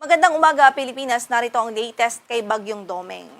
Magandang umaga, Pilipinas. Narito ang latest kay Bagyong Domeng.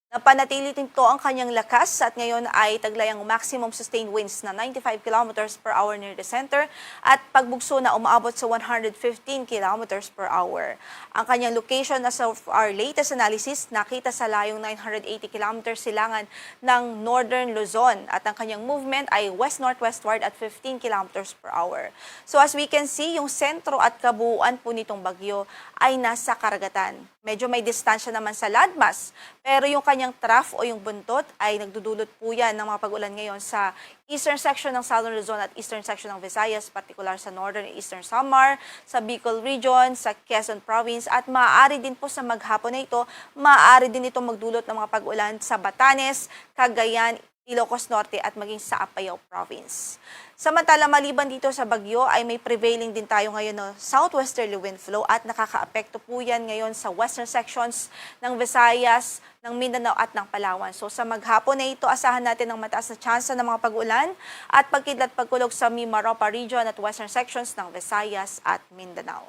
Napanatili nito ang kanyang lakas at ngayon ay taglay ang maximum sustained winds na 95 kilometers per hour near the center at pagbugso na umaabot sa 115 kilometers per hour. Ang kanyang location as of our latest analysis nakita sa layong 980 kilometers silangan ng Northern Luzon at ang kanyang movement ay west-northwestward at 15 kilometers per hour. So as we can see, yung sentro at kabuuan po nitong bagyo ay nasa karagatan. Medyo may distansya naman sa landmass, pero yung kanyang trough o yung buntot ay nagdudulot po yan ng mga pag-ulan ngayon sa eastern section ng Southern Luzon at eastern section ng Visayas, particular sa northern and eastern Samar, sa Bicol region, sa Quezon province, at maaari din po sa maghapon na ito, maaari din ito magdulot ng mga pag-ulan sa Batanes, Cagayan, Ilocos Norte at maging sa Apayao province. Samantala, maliban dito sa bagyo ay may prevailing din tayo ngayon na southwesterly wind flow at nakakaapekto po yan ngayon sa western sections ng Visayas, ng Mindanao at ng Palawan. So sa maghapon na ito, asahan natin ang mataas na tsansa ng mga pag-ulan at pagkidlat pagkulog sa Mimaropa region at western sections ng Visayas at Mindanao.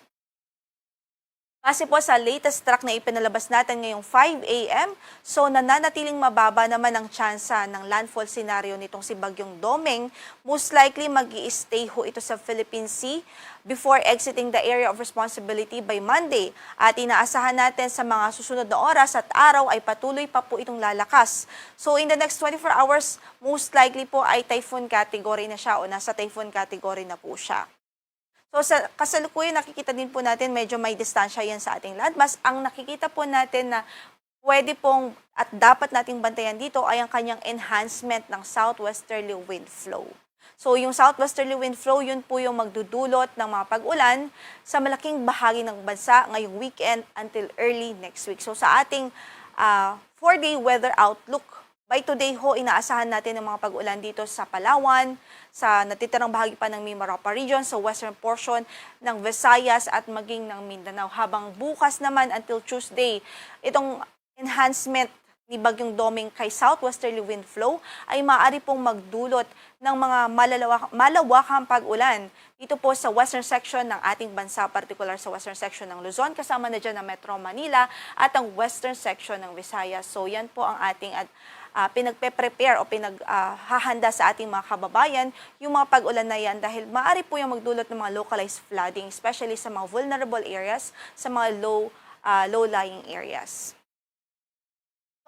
Kasi po sa latest track na ipinalabas natin ngayong 5 a.m., so nananatiling mababa naman ang tsansa ng landfall scenario nitong si Bagyong Domeng. Most likely mag-i-stay ho ito sa Philippine Sea before exiting the area of responsibility by Monday. At inaasahan natin sa mga susunod na oras at araw ay patuloy pa po itong lalakas. So in the next 24 hours, most likely po ay typhoon category na siya o nasa typhoon category na po siya. So sa kasalukuyan nakikita din po natin medyo may distansya yan sa ating landmass. Ang nakikita po natin na pwede pong at dapat nating bantayan dito ay ang kanyang enhancement ng southwesterly wind flow. So yung southwesterly wind flow, yun po yung magdudulot ng mga pag-ulan sa malaking bahagi ng bansa ngayong weekend until early next week. So sa ating 4-day weather outlook, by today ho, inaasahan natin ang mga pag-ulan dito sa Palawan, sa natitirang bahagi pa ng Mimaropa region, sa western portion ng Visayas at maging ng Mindanao. Habang bukas naman until Tuesday, itong enhancement ni Bagyong Domeng kay southwesterly wind flow ay maaari pong magdulot ng mga malawakang pag-ulan dito po sa western section ng ating bansa, particular sa western section ng Luzon, kasama na dyan ang Metro Manila at ang western section ng Visayas. So yan po ang ating pinagpe-prepare o hahanda sa ating mga kababayan yung mga pag-ulan na yan dahil maaari po yung magdulot ng mga localized flooding, especially sa mga vulnerable areas, sa mga low-lying areas.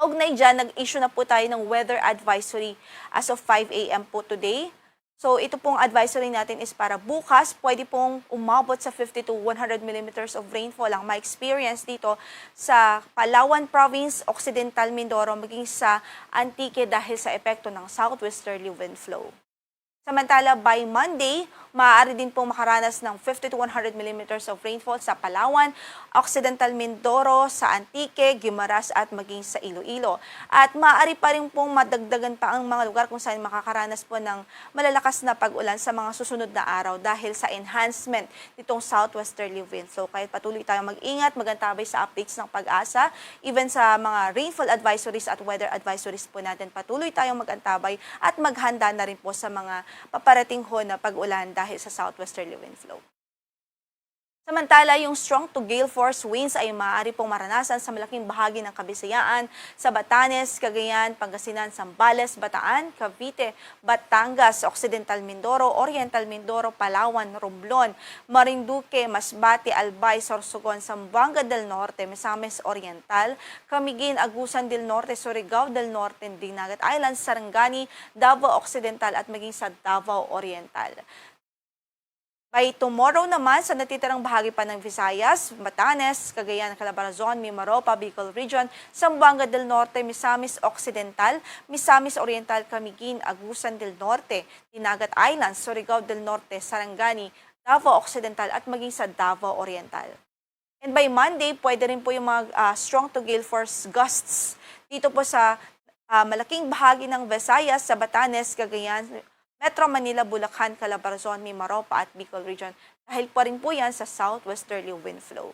Kaugnay dyan, nag-issue na po tayo ng weather advisory as of 5 a.m. po today. So ito pong advisory natin is para bukas, pwede pong umabot sa 50 to 100 millimeters of rainfall ang ma-experience dito sa Palawan Province, Occidental Mindoro, maging sa Antique dahil sa epekto ng southwesterly wind flow. Samantala, by Monday, maaari din pong makaranas ng 50 to 100 millimeters of rainfall sa Palawan, Occidental Mindoro, sa Antique, Guimaras at maging sa Iloilo. At maaari pa rin pong madagdagan pa ang mga lugar kung saan makakaranas po ng malalakas na pag-ulan sa mga susunod na araw dahil sa enhancement nitong southwesterly wind. So kahit patuloy tayong mag-ingat, magantabay sa updates ng Pag-asa, even sa mga rainfall advisories at weather advisories po natin, patuloy tayong magantabay at maghanda na rin po sa mga paparating ho na pag-ulan dahil sa southwesterly wind flow. Samantala, yung strong to gale force winds ay maaari pong maranasan sa malaking bahagi ng Kabisayaan, sa Batanes, Cagayan, Pangasinan, Zambales, Bataan, Cavite, Batangas, Occidental Mindoro, Oriental Mindoro, Palawan, Romblon, Marinduque, Masbate, Albay, Sorsogon, Zamboanga del Norte, Misamis Oriental, Camiguin, Agusan del Norte, Surigao del Norte, Dinagat Islands, Sarangani, Davao Occidental at maging sa Davao Oriental. By tomorrow naman, sa natitirang bahagi pa ng Visayas, Batanes, Cagayan, Calabarzon, Mimaropa, Bicol Region, Zamboanga del Norte, Misamis Occidental, Misamis Oriental, Camiguin, Agusan del Norte, Dinagat Islands, Surigao del Norte, Sarangani, Davao Occidental at maging sa Davao Oriental. And by Monday, pwede rin po yung mga strong to gale force gusts dito po sa malaking bahagi ng Visayas, sa Batanes, Cagayan, Metro Manila, Bulacan, Calabarzon, Mimaropa at Bicol Region dahil pa rin po yan sa southwesterly wind flow.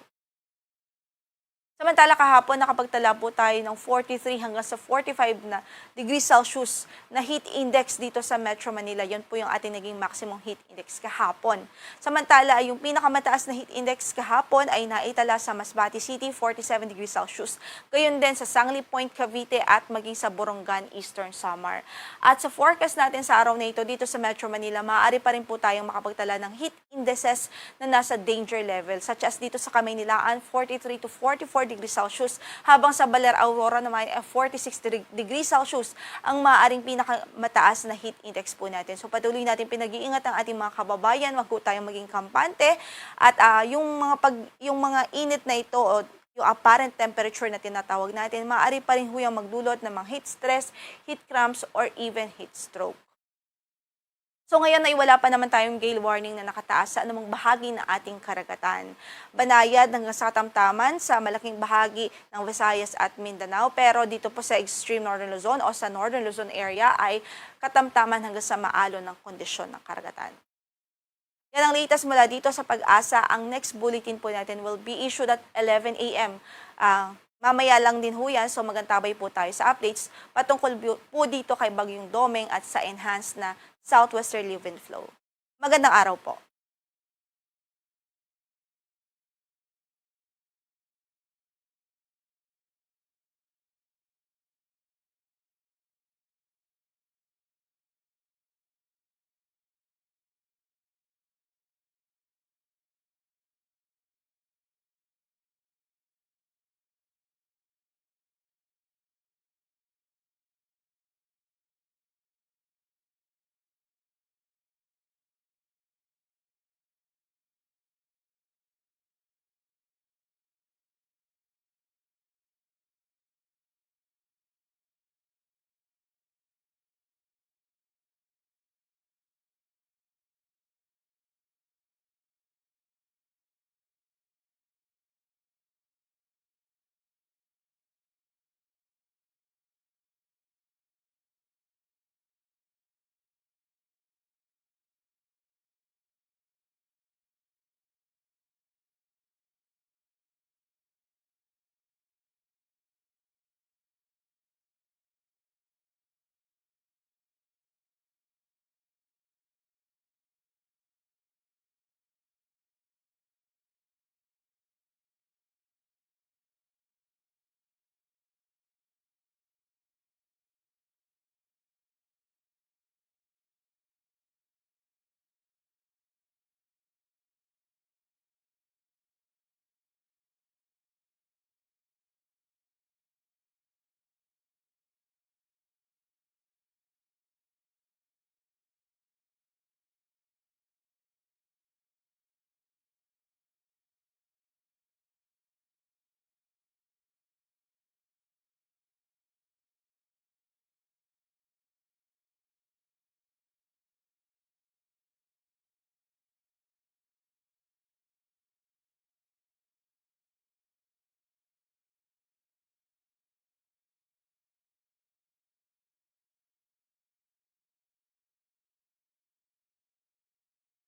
Samantala kahapon nakapagtala po tayo ng 43 hanggang sa 45 na degrees Celsius na heat index dito sa Metro Manila. Yan po yung ating naging maximum heat index kahapon. Samantala yung pinakamataas na heat index kahapon ay naitala sa Masbate City, 47 degrees Celsius. Gayon din sa Sangli Point, Cavite at maging sa Borongan, Eastern Samar. At sa forecast natin sa araw na ito dito sa Metro Manila, maaari pa rin po tayong makapagtala ng heat indices na nasa danger level, such as dito sa Kamaynilaan, 43 to 44 degrees Celsius, habang sa Baler Aurora naman ay 46 degrees Celsius ang maaaring pinakamataas na heat index po natin. So patuloy natin pinag-iingat ang ating mga kababayan, wag po tayong maging kampante at yung mga init na ito o yung apparent temperature na tinatawag natin, maaari pa rin huyang magdulot ng mga heat stress, heat cramps, or even heat stroke. So ngayon ay wala pa naman tayong gale warning na nakataas sa anumang bahagi ng ating karagatan. Banayad hanggang sa katamtaman sa malaking bahagi ng Visayas at Mindanao, pero dito po sa extreme northern Luzon o sa northern Luzon area ay katamtaman hanggang sa maalon ng kondisyon ng karagatan. Yan ang latest mula dito sa Pag-asa. Ang next bulletin po natin will be issued at 11 a.m. Mamaya lang din ho yan, so magantabay po tayo sa updates patungkol po dito kay Bagyong Domeng at sa enhanced na southwesterly wind flow. Magandang araw po.